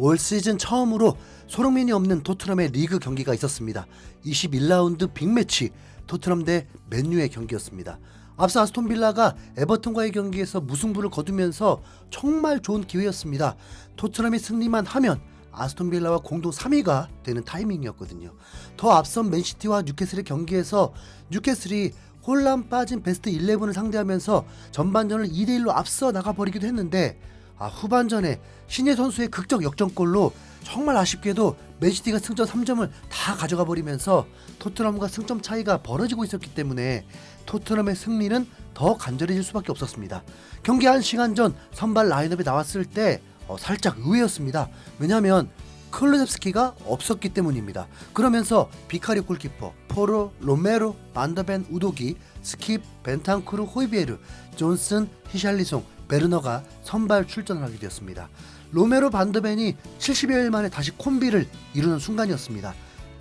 올 시즌 처음으로 손흥민이 없는 토트넘의 리그 경기가 있었습니다. 21라운드 빅매치 토트넘 대 맨유의 경기였습니다. 앞서 아스톤빌라가 에버튼과의 경기에서 무승부를 거두면서 정말 좋은 기회였습니다. 토트넘이 승리만 하면 아스톤빌라와 공동 3위가 되는 타이밍이었거든요. 더 앞선 맨시티와 뉴캐슬의 경기에서 뉴캐슬이 혼란 빠진 베스트 11을 상대하면서 전반전을 2대1로 앞서 나가버리기도 했는데 후반전에 신예 선수의 극적 역전골로 정말 아쉽게도 맨시티가 승점 3점을 다 가져가 버리면서 토트넘과 승점 차이가 벌어지고 있었기 때문에 토트넘의 승리는 더 간절해질 수밖에 없었습니다. 경기 1시간 전 선발 라인업에 나왔을 때 살짝 의외였습니다. 왜냐하면 클루셉스키가 없었기 때문입니다. 그러면서 비카리오 골키퍼, 포로, 로메로, 반더벤, 우도기, 스킵, 벤탄쿠르, 호이비에르, 존슨, 히샬리송, 베르너가 선발 출전을 하게 되었습니다. 로메로 반더벤이 70여일 만에 다시 콤비를 이루는 순간이었습니다.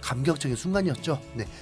감격적인 순간이었죠.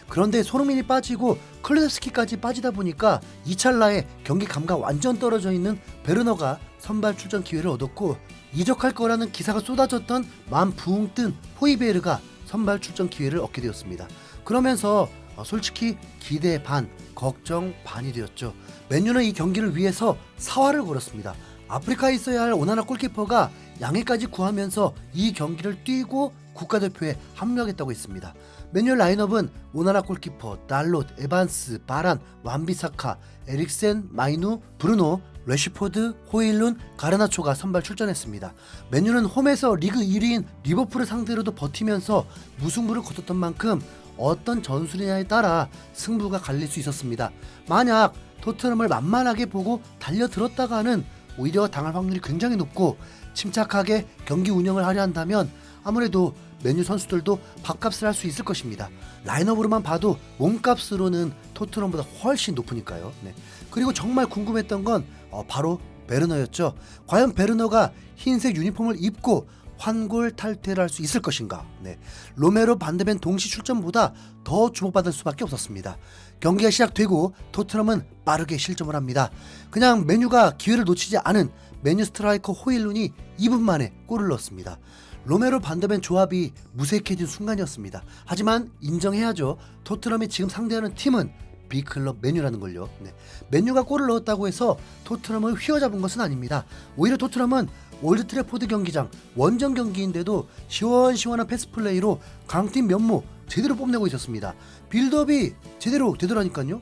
그런데 손흥민이 빠지고 클루셉스키까지 빠지다 보니까 이 찰나에 경기 감각 완전 떨어져 있는 베르너가 선발 출전 기회를 얻었고, 이적할 거라는 기사가 쏟아졌던 마음 붕 뜬 호이베르가 선발 출전 기회를 얻게 되었습니다. 그러면서 솔직히 기대 반, 걱정 반이 되었죠. 맨유는 이 경기를 위해서 사활을 걸었습니다. 아프리카에 있어야 할 오나나 골키퍼가 양해까지 구하면서 이 경기를 뛰고 국가대표에 합류하겠다고 했습니다. 맨유 라인업은 오나나 골키퍼, 달롯, 에반스, 바란, 완비사카, 에릭센, 마이누, 브루노, 레시포드, 호일룬, 가르나초가 선발 출전했습니다. 맨유는 홈에서 리그 1위인 리버풀을 상대로도 버티면서 무승부를 거뒀던 만큼 어떤 전술이냐에 따라 승부가 갈릴 수 있었습니다. 만약 토트넘을 만만하게 보고 달려들었다가는 오히려 당할 확률이 굉장히 높고, 침착하게 경기 운영을 하려 한다면 아무래도 맨유 선수들도 밥값을 할 수 있을 것입니다. 라인업으로만 봐도 몸값으로는 토트넘보다 훨씬 높으니까요. 그리고 정말 궁금했던 건 바로 베르너였죠. 과연 베르너가 흰색 유니폼을 입고 환골 탈퇴를 할 수 있을 것인가. 로메로 반더벤 동시 출전보다 더 주목받을 수밖에 없었습니다. 경기가 시작되고 토트넘은 빠르게 실점을 합니다. 그냥 맨유가 기회를 놓치지 않은 맨유 스트라이커 호일룬이 2분 만에 골을 넣었습니다. 로메로 반더벤 조합이 무색해진 순간이었습니다. 하지만 인정해야죠. 토트넘이 지금 상대하는 팀은 B클럽 맨유라는 걸요. 맨유가 골을 넣었다고 해서 토트넘을 휘어잡은 것은 아닙니다. 오히려 토트넘은 올드 트래포드 경기장 원정 경기인데도 시원시원한 패스플레이로 강팀 면모 제대로 뽐내고 있었습니다. 빌드업이 제대로 되더라니까요.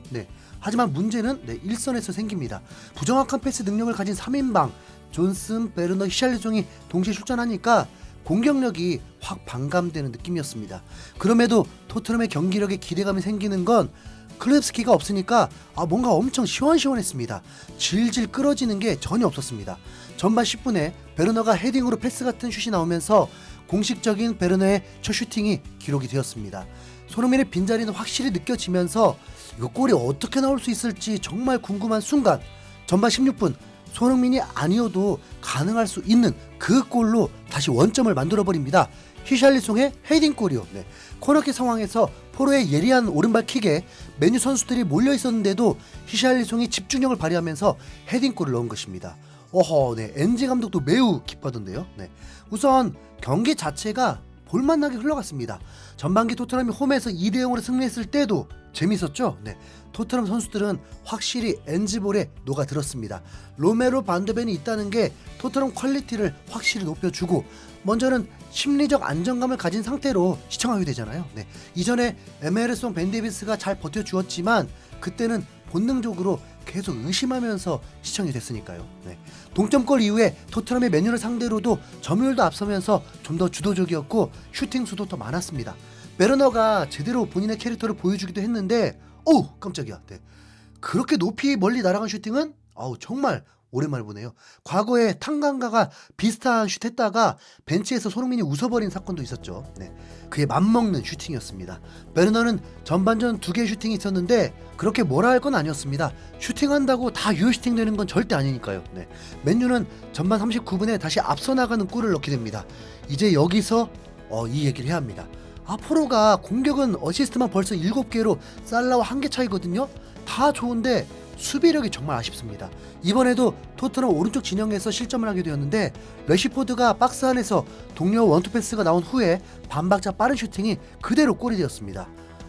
하지만 문제는 일선에서 생깁니다. 부정확한 패스 능력을 가진 3인방 존슨, 베르너, 히샬리송이 동시에 출전하니까 공격력이 확 반감되는 느낌이었습니다. 그럼에도 토트넘의 경기력에 기대감이 생기는 건 클루셉스키가 없으니까 뭔가 엄청 시원시원했습니다. 질질 끌어지는 게 전혀 없었습니다. 전반 10분에 베르너가 헤딩으로 패스 같은 슛이 나오면서 공식적인 베르너의 첫 슈팅이 기록이 되었습니다. 손흥민의 빈자리는 확실히 느껴지면서 이거 골이 어떻게 나올 수 있을지 정말 궁금한 순간, 전반 16분 손흥민이 아니어도 가능할 수 있는 그 골로 다시 원점을 만들어버립니다. 히샬리송의 헤딩골이요. 코너킥 상황에서 포로의 예리한 오른발 킥에 맨유 선수들이 몰려있었는데도 히샬리송이 집중력을 발휘하면서 헤딩골을 넣은 것입니다. 엔지 감독도 매우 기뻐하던데요. 우선 경기 자체가 볼만나게 흘러갔습니다. 전반기 토트넘이 홈에서 2대0으로 승리했을 때도 재밌었죠. 토트넘 선수들은 확실히 엔지볼에 녹아들었습니다. 로메로 반더벤이 있다는 게 토트넘 퀄리티를 확실히 높여주고, 먼저는 심리적 안정감을 가진 상태로 시청하게 되잖아요. 이전에 에메르송 벤데비스가 잘 버텨주었지만 그때는 본능적으로 계속 의심하면서 시청이 됐으니까요. 동점골 이후에 토트넘의 맨유를 상대로도 점유율도 앞서면서 좀 더 주도적이었고 슈팅 수도 더 많았습니다. 베르너가 제대로 본인의 캐릭터를 보여주기도 했는데 깜짝이야. 그렇게 높이 멀리 날아간 슈팅은 정말 오랜만에 보네요. 과거에 탕강가가 비슷한 슛 했다가 벤치에서 손흥민이 웃어버린 사건도 있었죠. 그에 맞먹는 슈팅이었습니다. 베르너는 전반전 2개의 슈팅이 있었는데 그렇게 뭐라 할 건 아니었습니다. 슈팅한다고 다 유효 슈팅 되는 건 절대 아니니까요. 맨유는 전반 39분에 다시 앞서 나가는 골을 넣게 됩니다. 이제 여기서 이 얘기를 해야 합니다. 포로가 공격은 어시스트만 벌써 7개로 살라와 1개 차이거든요. 다 좋은데 수비력이 정말 아쉽습니다. 이번에도 토트넘 오른쪽 진영에서 실점을 하게 되었는데 레시포드가 박스 안에서 동료 원투 패스가 나온 후에 반박자 빠른 슈팅이 그대로 골이 되었습니다.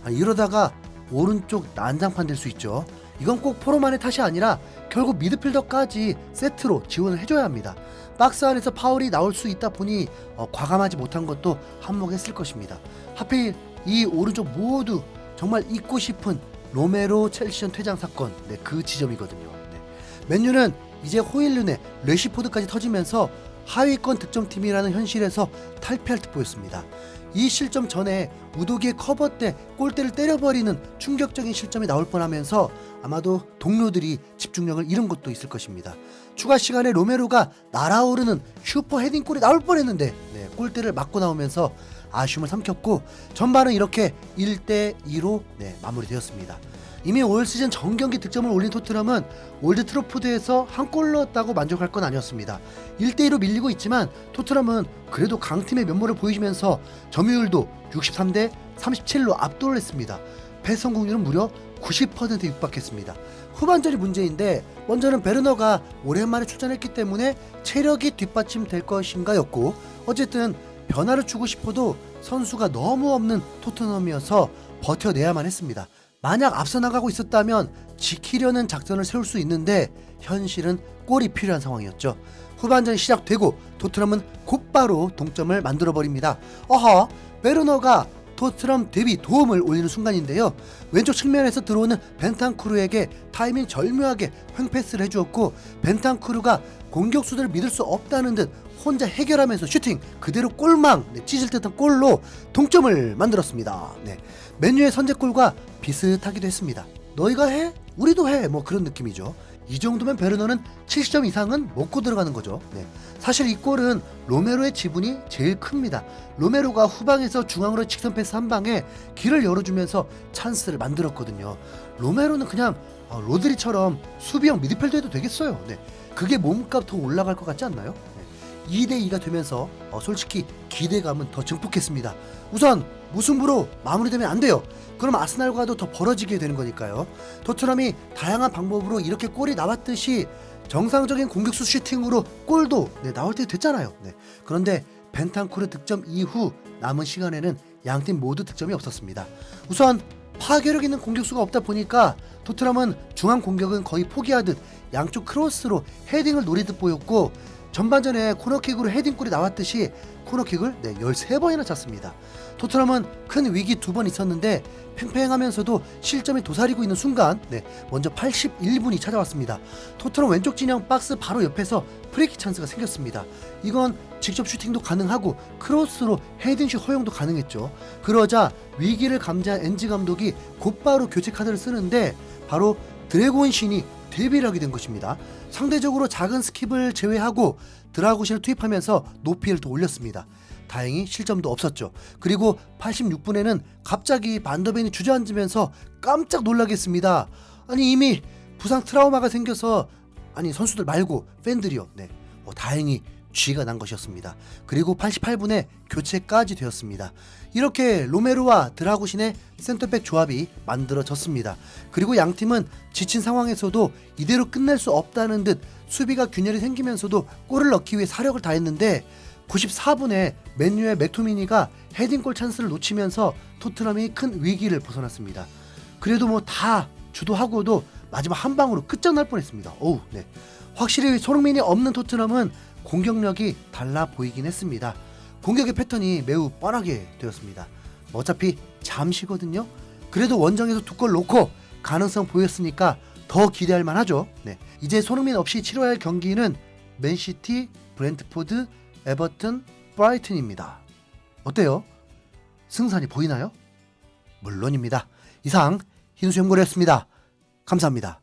이러다가 오른쪽 난장판 될 수 있죠. 이건 꼭 포로만의 탓이 아니라 결국 미드필더까지 세트로 지원을 해줘야 합니다. 박스 안에서 파울이 나올 수 있다 보니 과감하지 못한 것도 한몫했을 것입니다. 하필 이 오른쪽 모두 정말 잊고 싶은 로메로 첼시전 퇴장 사건, 그 지점이거든요. 맨유는 이제 호일룬에 레시포드까지 터지면서 하위권 득점팀이라는 현실에서 탈피할 듯 보였습니다. 이 실점 전에 우도기의 커버 때 골대를 때려버리는 충격적인 실점이 나올 뻔하면서 아마도 동료들이 집중력을 잃은 것도 있을 것입니다. 추가 시간에 로메로가 날아오르는 슈퍼 헤딩골이 나올 뻔했는데 골대를 맞고 나오면서 아쉬움을 삼켰고 전반은 이렇게 1대2로 마무리되었습니다. 이미 올 시즌 전경기 득점을 올린 토트넘은 올드 트로포드에서 한 골 넣었다고 만족할 건 아니었습니다. 1대2로 밀리고 있지만 토트넘은 그래도 강팀의 면모를 보여주면서 점유율도 63대 37로 압도를 했습니다. 패스 성공률은 무려 90%에 육박했습니다. 후반전이 문제인데 먼저는 베르너가 오랜만에 출전했기 때문에 체력이 뒷받침될 것인가 였고 어쨌든 변화를 주고 싶어도 선수가 너무 없는 토트넘이어서 버텨내야만 했습니다. 만약 앞서 나가고 있었다면 지키려는 작전을 세울 수 있는데 현실은 골이 필요한 상황이었죠. 후반전이 시작되고 토트넘은 곧바로 동점을 만들어버립니다. 베르너가 토트넘 데뷔 도움을 올리는 순간인데요. 왼쪽 측면에서 들어오는 벤탄쿠르에게 타이밍 절묘하게 횡패스를 해주었고 벤탄쿠르가 공격수들을 믿을 수 없다는 듯 혼자 해결하면서 슈팅 그대로 골망 찢을 듯한 골로 동점을 만들었습니다. 맨유의 선제골과 비슷하기도 했습니다. 너희가 해? 우리도 해. 그런 느낌이죠. 이 정도면 베르너는 70점 이상은 먹고 들어가는 거죠. 사실 이 골은 로메로의 지분이 제일 큽니다. 로메로가 후방에서 중앙으로 직선 패스 한 방에 길을 열어주면서 찬스를 만들었거든요. 로메로는 그냥 로드리처럼 수비형 미드필더해도 되겠어요. 그게 몸값 더 올라갈 것 같지 않나요? 2대2가 되면서 솔직히 기대감은 더 증폭했습니다. 우선 무승부로 마무리되면 안 돼요. 그럼 아스날과도 더 벌어지게 되는 거니까요. 토트넘이 다양한 방법으로 이렇게 골이 나왔듯이 정상적인 공격수 슈팅으로 골도 나올 때 됐잖아요. 그런데 벤탄쿠르 득점 이후 남은 시간에는 양팀 모두 득점이 없었습니다. 우선 파괴력 있는 공격수가 없다 보니까 토트넘은 중앙 공격은 거의 포기하듯 양쪽 크로스로 헤딩을 노리듯 보였고 전반전에 코너킥으로 헤딩골이 나왔듯이 코너킥을 13번이나 찼습니다. 토트넘은 큰 위기 2번 있었는데 팽팽하면서도 실점이 도사리고 있는 순간 먼저 81분이 찾아왔습니다. 토트넘 왼쪽 진영 박스 바로 옆에서 프리킥 찬스가 생겼습니다. 이건 직접 슈팅도 가능하고 크로스로 헤딩슛 허용도 가능했죠. 그러자 위기를 감지한 엔지 감독이 곧바로 교체 카드를 쓰는데 바로 드래곤 신이 데뷔를 하게 된 것입니다. 상대적으로 작은 스킵을 제외하고 드라고신을 투입하면서 높이를 더 올렸습니다. 다행히 실점도 없었죠. 그리고 86분에는 갑자기 반더벤이 주저앉으면서 깜짝 놀라게 했습니다. 이미 부상 트라우마가 생겨서 선수들 말고 팬들이요. 다행히 쥐가 난 것이었습니다. 그리고 88분에 교체까지 되었습니다. 이렇게 로메로와 드라구신의 센터백 조합이 만들어졌습니다. 그리고 양팀은 지친 상황에서도 이대로 끝낼 수 없다는 듯 수비가 균열이 생기면서도 골을 넣기 위해 사력을 다했는데 94분에 맨유의 맥토미니가 헤딩골 찬스를 놓치면서 토트넘이 큰 위기를 벗어났습니다. 그래도 다 주도하고도 마지막 한 방으로 끝장날 뻔했습니다. 확실히 손흥민이 없는 토트넘은 공격력이 달라 보이긴 했습니다. 공격의 패턴이 매우 뻔하게 되었습니다. 어차피 잠시거든요. 그래도 원정에서 2골 넣고 가능성 보였으니까 더 기대할 만하죠. 이제 손흥민 없이 치러야 할 경기는 맨시티, 브렌트포드, 에버튼, 브라이튼입니다. 어때요? 승산이 보이나요? 물론입니다. 이상 흰수염고래였습니다. 감사합니다.